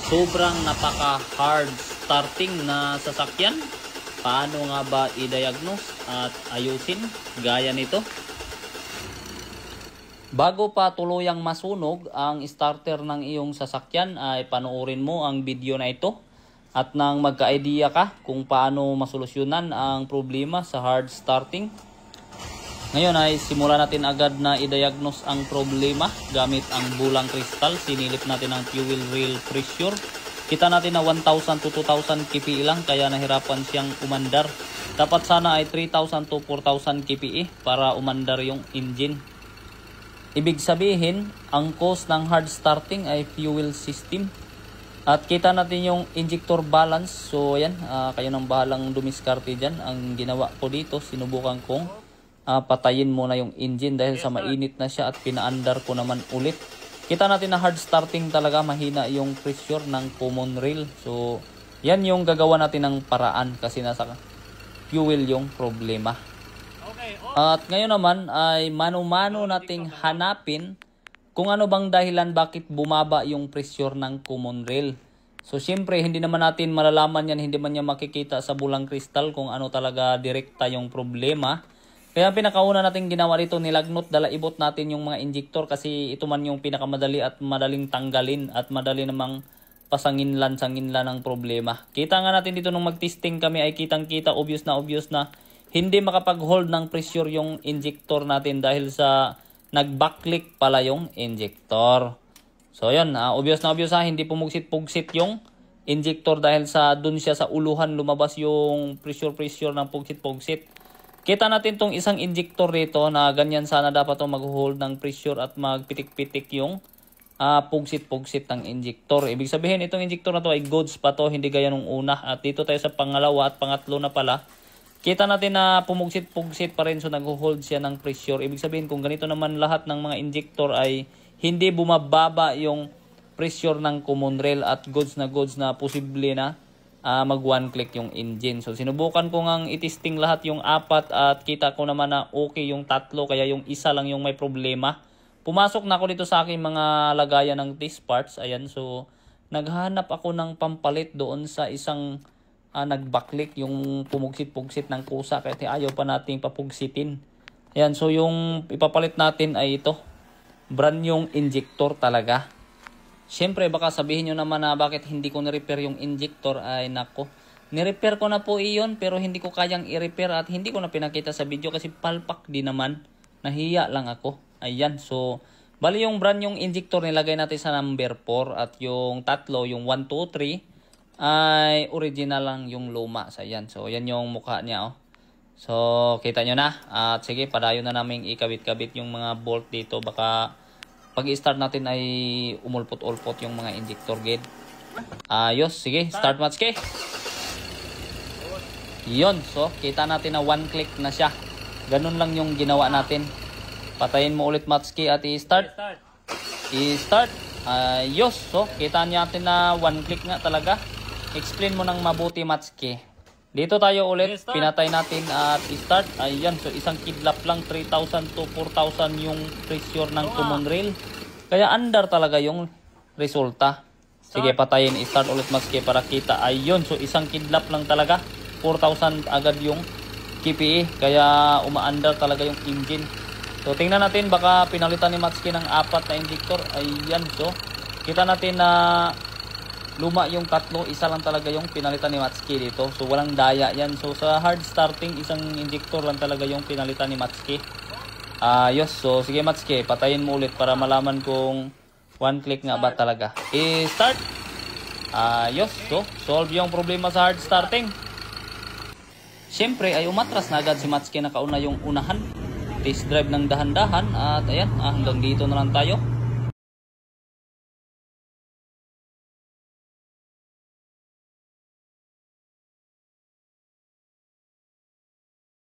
sobrang napaka-hard starting na sasakyan. Paano nga ba i-diagnose at ayusin gaya nito? Bago pa tuluyang masunog ang starter ng iyong sasakyan ay panoorin mo ang video na ito at nang magka-idea ka kung paano masolusyonan ang problema sa hard starting. Ngayon ay simulan natin agad na i-diagnose ang problema gamit ang bulang kristal. Sinilip natin ang fuel rail pressure. Kita natin na 1,000 to 2,000 kPa lang kaya nahirapan siyang umandar. Dapat sana ay 3,000 to 4,000 kPa para umandar yung engine. Ibig sabihin, ang cause ng hard starting ay fuel system. At kita natin yung injector balance. So ayan, kayo nang bahalang dumiskarte dyan. Ang ginawa ko dito, sinubukan kong patayin muna yung engine dahil sa mainit na siya at pinaandar ko naman ulit. Kita natin na hard starting talaga, mahina yung pressure ng common rail. So yan yung gagawa natin ng paraan kasi nasa fuel yung problema. At ngayon naman ay mano-mano nating hanapin kung ano bang dahilan bakit bumaba yung pressure ng common rail. So siyempre hindi naman natin malalaman yan, hindi man niya makikita sa bulang kristal kung ano talaga direkta yung problema. Kaya pinakauna natin ginawa dito, nilagnot, dalaibot natin yung mga injector kasi ito man yung pinakamadali at madaling tanggalin at madali namang pasanginlan ng problema. Kita nga natin dito nung mag-testing kami ay kitang-kita, obvious na hindi makapag-hold ng pressure yung injector natin dahil sa nag-backlick pala yung injector. So yun, obvious na hindi pumugsit-pugsit yung injector dahil sa dun siya sa uluhan lumabas yung pressure ng pugsit-pugsit. Kita natin tong isang injector dito na ganyan sana dapat itong mag-hold ng pressure at magpitik-pitik yung pugsit-pugsit ng injector. Ibig sabihin itong injector na to ay goods pa to, hindi gaya nung una. At dito tayo sa pangalawa at pangatlo na pala. Kita natin na pumugsit-pugsit pa rin, so nag-hold siya ng pressure. Ibig sabihin kung ganito naman lahat ng mga injector ay hindi bumababa yung pressure ng common rail at goods na posible na mag one click yung engine. So sinubukan ko ngang itesting lahat yung apat at kita ko naman na okay yung tatlo kaya yung isa lang yung may problema. Pumasok na ako dito sa aking mga lagayan ng test parts. Ayan, so naghanap ako ng pampalit doon sa isang nag-backlick yung pumugsit-pugsit ng kusa kasi ayaw pa nating papugsitin. Ayan, so yung ipapalit natin ay ito. Brand yung injector talaga. Siyempre baka sabihin nyo naman na bakit hindi ko ni-repair yung injector. Ay nako, ni-repair ko na po iyon pero hindi ko kayang i-repair at hindi ko na pinakita sa video kasi palpak din naman. Nahiya lang ako. Ayan, so bali yung brand yung injector nilagay natin sa number 4 at yung tatlo, yung 1, 2, 3 ay original lang yung luma sa yan. So yan yung mukha niya So kita nyo na. At sige, padayon na namin ikabit-kabit yung mga bolt dito. Baka pag i-start natin ay umulpot-ulpot yung mga injector gate. Ayos, sige, start Matsuki. Yun, so kita natin na one click na siya. Ganun lang yung ginawa natin. Patayin mo ulit Matsuki at i-start. I-start. Ayos, so kita natin na one click nga talaga. Explain mo ng mabuti Matsuki. Dito tayo ulit, pinatay natin at i-start. Ayan, so isang kidlap lang 3,000 to 4,000 yung pressure ng common rail. Kaya under talaga yung resulta. Sige, patayin, i-start ulit Matsuki para kita. Ayun, so isang kidlap lang talaga 4,000 agad yung kPa. Kaya uma-under talaga yung engine. So tingnan natin, baka pinalitan ni Matsuki ng 4 na injector. Ayan, so kita natin na luma yung tatlo, isa lang talaga yung pinalitan ni Matsuki dito. So walang daya yan. So sa hard starting, isang injector lang talaga yung pinalitan ni Matsuki. Ayos, so sige Matsuki, patayin mo ulit para malaman kung one click nga ba talaga. I-start. Ayos, so solve yung problema sa hard starting. Siyempre ay umatras na agad si Matsuki, nakauna yung unahan. Test drive ng dahan-dahan at ayan, hanggang dito na lang tayo.